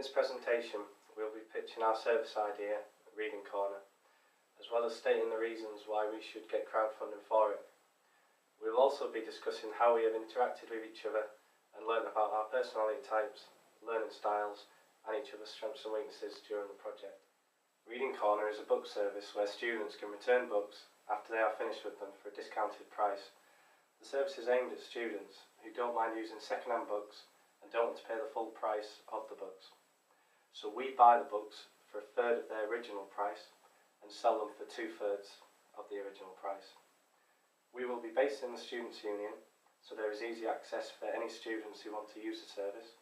this presentation, we'll be pitching our service idea, Reading Corner, as well as stating the reasons why we should get crowdfunding for it. We'll also be discussing how we have interacted with each other and learnt about our personality types, learning styles, and each other's strengths and weaknesses during the project. Reading Corner is a book service where students can return books after they are finished with them for a discounted price. The service is aimed at students who don't mind using second-hand books and don't want to pay the full price of the books. So we buy the books for a third of their original price and sell them for 2/3 of the original price. We will be based in the Students' Union, so there is easy access for any students who want to use the service.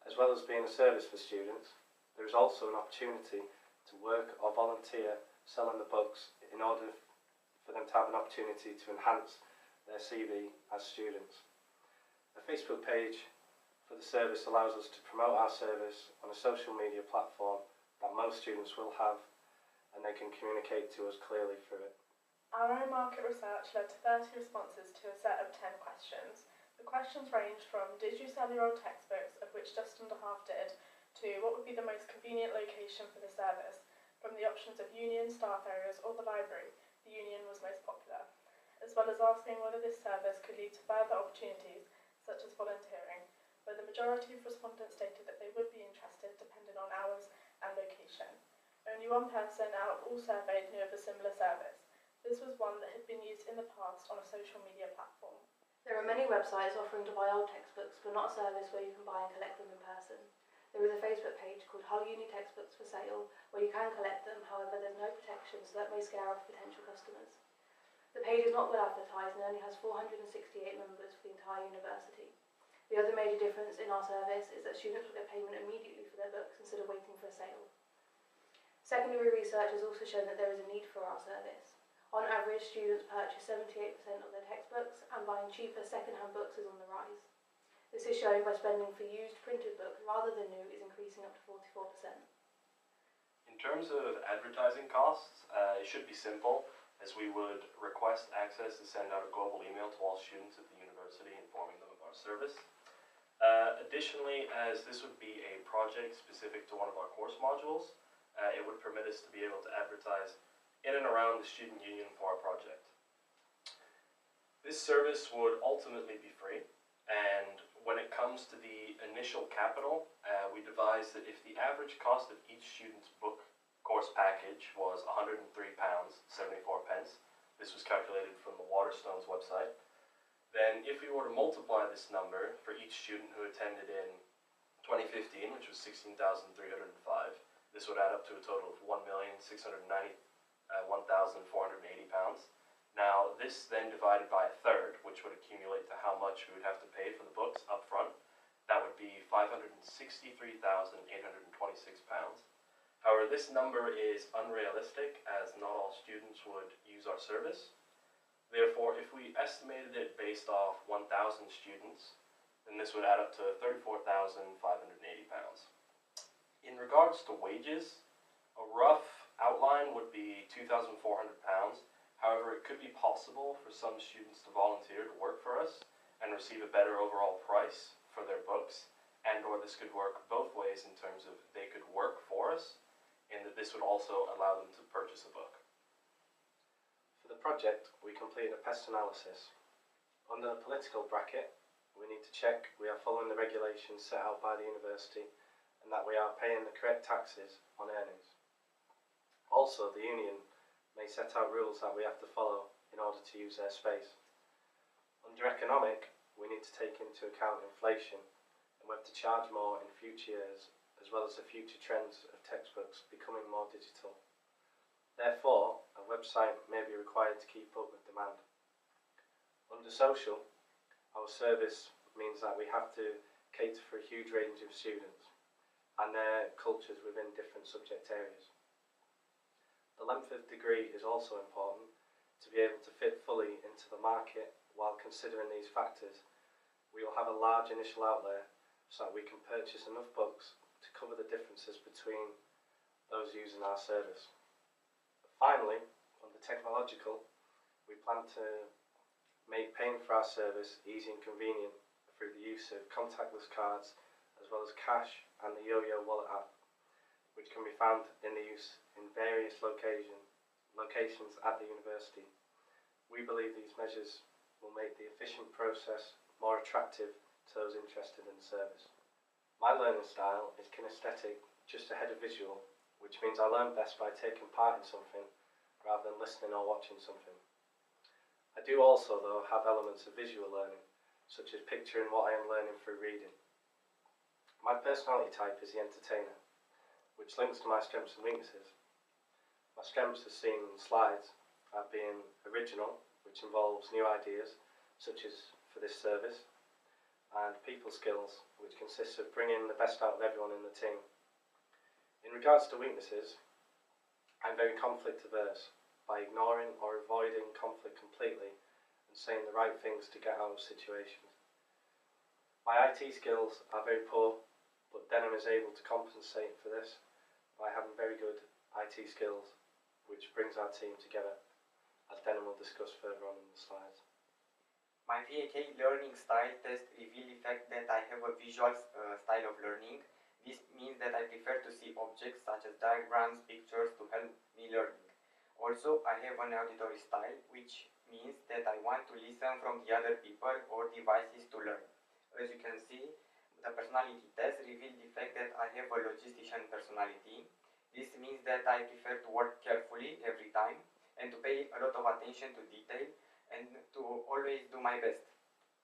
As well as being a service for students, there is also an opportunity to work or volunteer selling the books in order for them to have an opportunity to enhance their CV as students. A Facebook page for the service allows us to promote our service on a social media platform that most students will have, and they can communicate to us clearly through it. Our own market research led to 30 responses to a set of 10 questions. The questions ranged from did you sell your old textbooks, of which just under half did, to what would be the most convenient location for the service. From the options of union, staff areas or the library, the union was most popular, as well as asking whether this service could lead to further opportunities such as volunteering, where the majority of respondents stated that they would be interested depending on hours and location. Only one person out of all surveyed knew of a similar service. This was one that had been used in the past on a social media platform. There are many websites offering to buy old textbooks, but not a service where you can buy and collect them in person. There is a Facebook page called Hull Uni Textbooks for Sale, where you can collect them, however there's no protection, so that may scare off potential customers. The page is not well advertised and only has 468 members for the entire university. The other major difference in our service is that students will get payment immediately for their books instead of waiting for a sale. Secondary research has also shown that there is a need for our service. On average, students purchase 78% of their textbooks, and buying cheaper second-hand books is on the rise. This is shown by spending for used printed books rather than new is increasing up to 44%. In terms of advertising costs, it should be simple, as we would request access to send out a global email to all students at the university informing them of our service. Additionally, as this would be a project specific to one of our course modules, it would permit us to be able to advertise in and around the student union for our project. This service would ultimately be free, and when it comes to the initial capital, we devised that if the average cost of each student's book course package was £103.74, this was calculated from the Waterstones website, then if we were to multiply this number for each student who attended in 2015, which was 16,305, this would add up to a total of £1,691,480. Now, this then divided by a third, which would accumulate to how much we would have to pay for the books up front, that would be £563,826. However, this number is unrealistic as not all students would use our service. Therefore, if we estimated it based off 1,000 students, then this would add up to £34,580. In regards to wages, a rough outline would be £2,400. However, it could be possible for some students to volunteer to work for us and receive a better overall price for their books, and or this could work both ways in terms of they could work for us and that this would also allow them to purchase a book. For the project, we completed a pest analysis. Under the political bracket, we need to check we are following the regulations set out by the university and that we are paying the correct taxes on earnings. Also, the union may set out rules that we have to follow in order to use their space. Under economic, we need to take into account inflation and whether to charge more in future years, as well as the future trends of textbooks becoming more digital. Therefore, a website may be required to keep up with demand. Under social, our service means that we have to cater for a huge range of students and their cultures within different subject areas. The length of degree is also important to be able to fit fully into the market. While considering these factors, we will have a large initial outlay so that we can purchase enough books to cover the differences between those using our service. Finally, on the technological, we plan to make paying for our service easy and convenient through the use of contactless cards as well as cash and the Yo-Yo Wallet app, which can be found in the use in various locations at the university. We believe these measures will make the efficient process more attractive to those interested in the service. My learning style is kinesthetic, just ahead of visual, which means I learn best by taking part in something rather than listening or watching something. I do also, though, have elements of visual learning, such as picturing what I am learning through reading. My personality type is the entertainer, which links to my strengths and weaknesses. My strengths, as seen in slides, are being original, which involves new ideas, such as for this service, and people skills, which consists of bringing the best out of everyone in the team. In regards to weaknesses, I'm very conflict averse, by ignoring or avoiding conflict completely and saying the right things to get out of situations. My IT skills are very poor, but Denham is able to compensate for this by having very good IT skills, which brings our team together, as Denham will discuss further on in the slides. My VAK learning style test revealed the fact that I have a visual style of learning. This means that I prefer to see objects such as diagrams, pictures to help me learning. Also, I have an auditory style, which means that I want to listen from the other people or devices to learn. As you can see, the personality test revealed the fact that I have a logistician personality. This means that I prefer to work carefully every time and to pay a lot of attention to detail and to always do my best.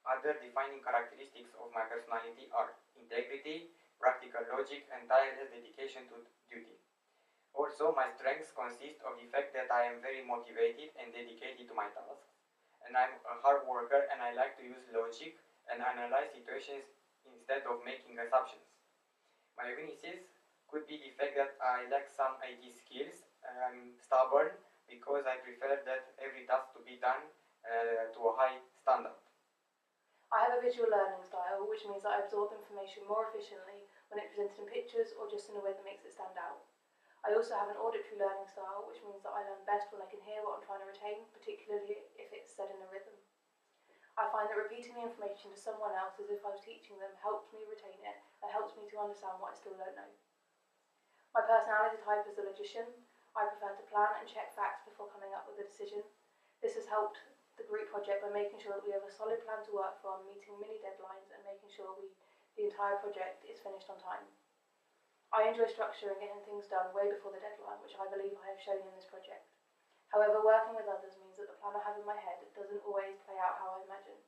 Other defining characteristics of my personality are integrity, practical logic, and tireless dedication to duty. Also, my strengths consist of the fact that I am very motivated and dedicated to my tasks, and I'm a hard worker and I like to use logic and analyze situations instead of making assumptions. My weaknesses could be the fact that I lack some IT skills. I'm stubborn because I prefer that every task to be done to a high standard. I have a visual learning style, which means that I absorb information more efficiently when it's presented in pictures or just in a way that makes it stand out. I also have an auditory learning style, which means that I learn best when I can hear what I'm trying to retain, particularly if it's said in a rhythm. I find that repeating the information to someone else as if I was teaching them helps me retain it and helps me to understand what I still don't know. My personality type is the logician. I prefer to plan and check facts before coming up with a decision. This has helped the group project by making sure that we have a solid plan to work from, meeting mini deadlines and making sure the entire project is finished on time. I enjoy structure and getting things done way before the deadline, which I believe I have shown in this project. However, working with others means that the plan I have in my head doesn't always play out how I imagine.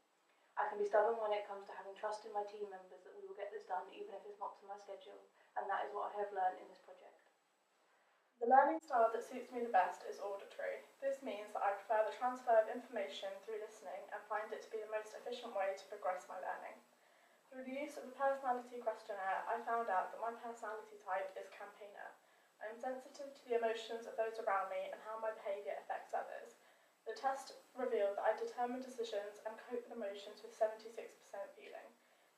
I can be stubborn when it comes to having trust in my team members that we will get this done even if it's not to my schedule, and that is what I have learned in this project. The learning style that suits me the best is auditory. This means that I prefer the transfer of information through listening and find it to be the most efficient way to progress my learning. Through the use of the personality questionnaire, I found out that my personality type is campaigner. I am sensitive to the emotions of those around me and how my behaviour affects others. The test revealed that I determine decisions and cope with emotions with 76% feeling.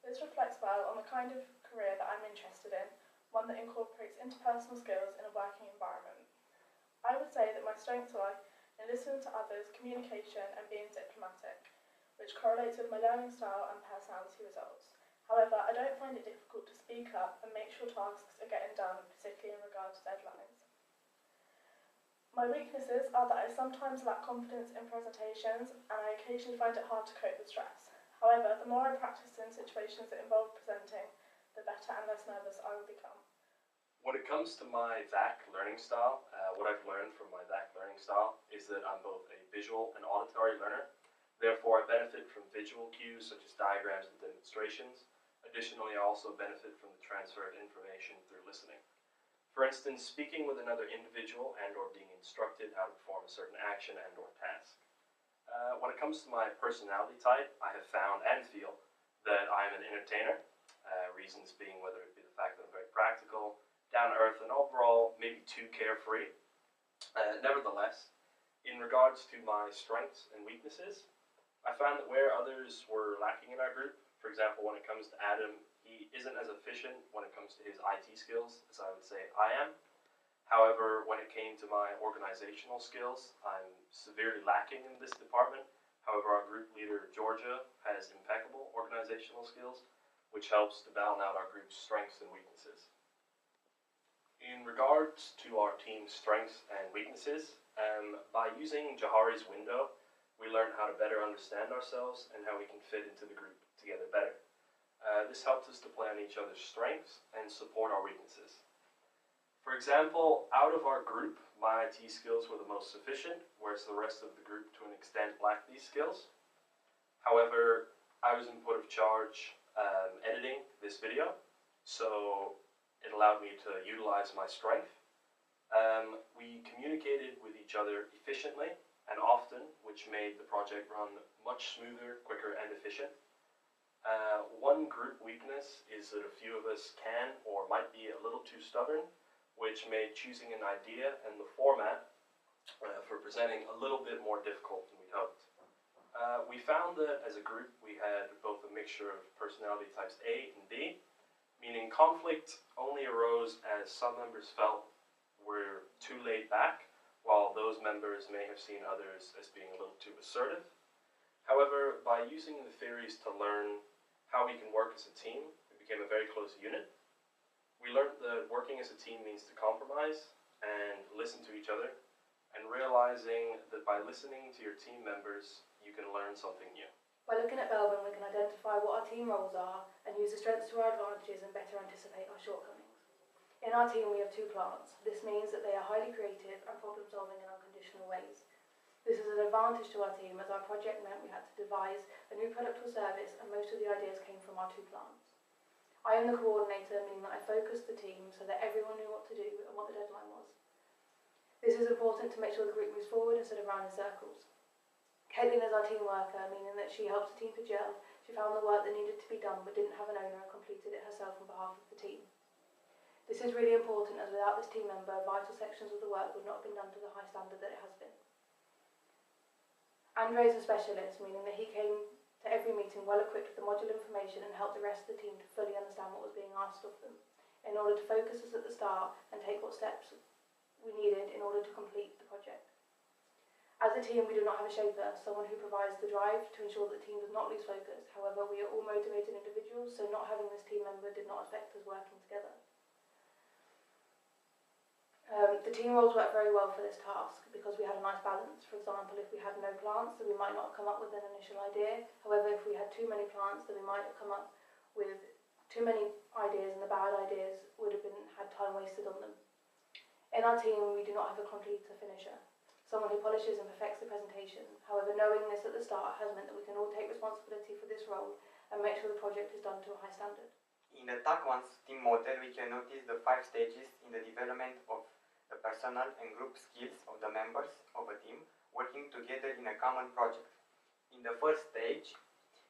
This reflects well on the kind of career that I'm interested in, one that incorporates interpersonal skills in a working environment. I would say that my strengths lie in listening to others, communication and being diplomatic, which correlates with my learning style and personality results. However, I don't find it difficult to speak up and make sure tasks are getting done, particularly in regard to deadlines. My weaknesses are that I sometimes lack confidence in presentations and I occasionally find it hard to cope with stress. However, the more I practice in situations that involve presenting, the better and less nervous I will become. When it comes to my VAC learning style, what I've learned from my VAC learning style is that I'm both a visual and auditory learner. Therefore, I benefit from visual cues such as diagrams and demonstrations. Additionally, I also benefit from the transfer of information through listening. For instance, speaking with another individual and or being instructed how to perform a certain action and or task. When it comes to my personality type, I have found and feel that I am an entertainer. Reasons being whether it be the fact that I'm very practical, down to earth, and overall maybe too carefree. Nevertheless, in regards to my strengths and weaknesses, I found that where others were lacking in our group, for example, when it comes to Adam, he isn't as efficient when it comes to his IT skills as I would say I am. However, when it came to my organizational skills, I'm severely lacking in this department. However, our group leader, Georgia, has impeccable organizational skills. which helps to balance out our group's strengths and weaknesses. In regards to our team's strengths and weaknesses, by using Johari's window, we learned how to better understand ourselves and how we can fit into the group together better. This helps us to play on each other's strengths and support our weaknesses. For example, out of our group, my IT skills were the most sufficient, whereas the rest of the group to an extent lacked these skills. However, I was in put of charge editing this video, so it allowed me to utilize my strength. We communicated with each other efficiently and often, which made the project run much smoother, quicker, and efficient. One group weakness is that a few of us can or might be a little too stubborn, which made choosing an idea and the format for presenting a little bit more difficult than we'd hoped. We found that as a group we had both a mixture of personality types A and B, meaning conflict only arose as some members felt were too laid back, while those members may have seen others as being a little too assertive. However, by using the theories to learn how we can work as a team, we became a very close unit. We learned that working as a team means to compromise and listen to each other, and realizing that by listening to your team members, you can learn something new. By looking at Belbin, we can identify what our team roles are and use the strengths to our advantages and better anticipate our shortcomings. In our team, we have 2 plants. This means that they are highly creative and problem-solving in unconditional ways. This is an advantage to our team as our project meant we had to devise a new product or service, and most of the ideas came from our 2 plants. I am the coordinator, meaning that I focused the team so that everyone knew what to do and what the deadline was. This is important to make sure the group moves forward instead of round in circles. Caitlin is our team worker, meaning that she helps the team to gel. She found the work that needed to be done but didn't have an owner and completed it herself on behalf of the team. This is really important as without this team member, vital sections of the work would not have been done to the high standard that it has been. Andre is a specialist, meaning that he came to every meeting well equipped with the module information and helped the rest of the team to fully understand what was being asked of them, in order to focus us at the start and take what steps we needed in order to complete the project. As a team, we do not have a shaper, someone who provides the drive to ensure that the team does not lose focus. However, we are all motivated individuals, so not having this team member did not affect us working together. The team roles worked very well for this task because we had a nice balance. For example, if we had no plants, then we might not have come up with an initial idea. However, if we had too many plants, then we might have come up with too many ideas, and the bad ideas would have had time wasted on them. In our team, we do not have a completer finisher, someone who polishes and perfects the presentation. However, knowing this at the start has meant that we can all take responsibility for this role and make sure the project is done to a high standard. In the TAC1's team model, we can notice the 5 stages in the development of the personal and group skills of the members of a team working together in a common project. In the first stage,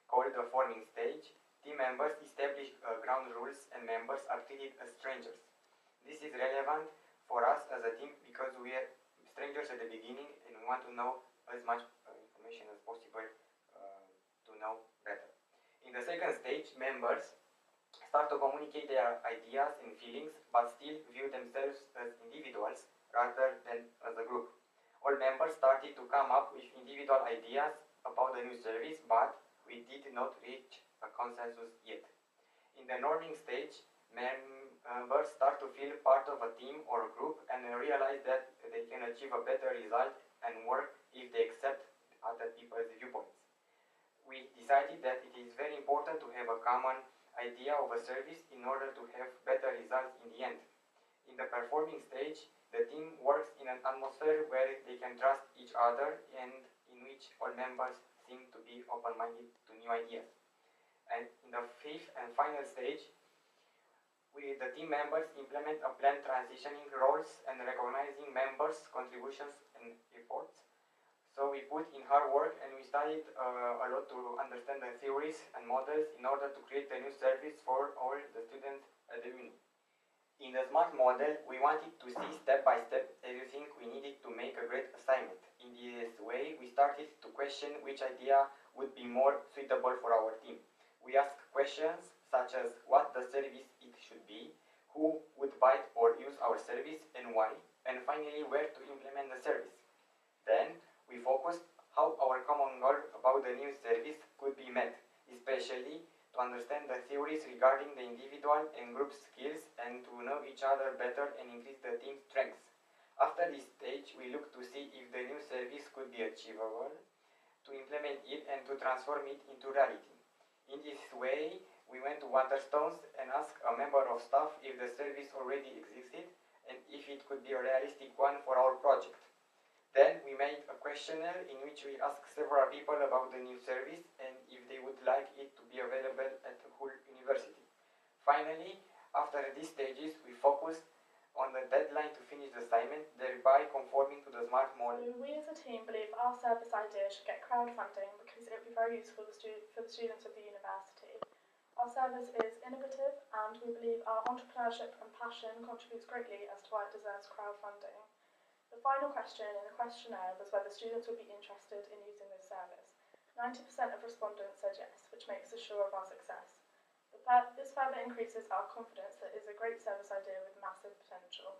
called the forming stage, team members establish ground rules and members are treated as strangers. This is relevant for us as a team because we are strangers at the beginning and we want to know as much information as possible to know better. In the second stage, members start to communicate their ideas and feelings but still view themselves as individuals rather than as a group. All members started to come up with individual ideas about the new service, but we did not reach a consensus yet. In the norming stage, members start to feel part of a team or a group and realize that they can achieve a better result and work if they accept other people's viewpoints. We decided that it is very important to have a common idea of a service in order to have better results in the end. In the performing stage, the team works in an atmosphere where they can trust each other and in which all members seem to be open-minded to new ideas. And in the 5th and final stage, the team members implement a plan transitioning roles and recognizing members' contributions and efforts. So we put in hard work and we studied a lot to understand the theories and models in order to create a new service for all the students at the uni. In the SMART model, we wanted to see step by step everything we needed to make a great assignment. In this way, we started to question which idea would be more suitable for our team. We asked questions such as what the service it should be, who would buy or use our service and why, and finally where to implement the service. Then, we focused how our common goal about the new service could be met, especially to to understand the theories regarding the individual and group skills and to know each other better and increase the team's strengths. After this stage, we look to see if the new service could be achievable, to implement it and to transform it into reality. In this way, we went to Waterstones and asked a member of staff if the service already existed and if it could be a realistic one for our project. Then we made a questionnaire in which we asked several people about the new service and if they would like it to be available at the whole university. Finally, after these stages, we focused on the deadline to finish the assignment, thereby conforming to the SMART model. So we as a team believe our service idea should get crowdfunding because it would be very useful for the students of the university. Our service is innovative and we believe our entrepreneurship and passion contributes greatly as to why it deserves crowdfunding. The final question in the questionnaire was whether students would be interested in using this service. 90% of respondents said yes, which makes us sure of our success. This further increases our confidence that it is a great service idea with massive potential.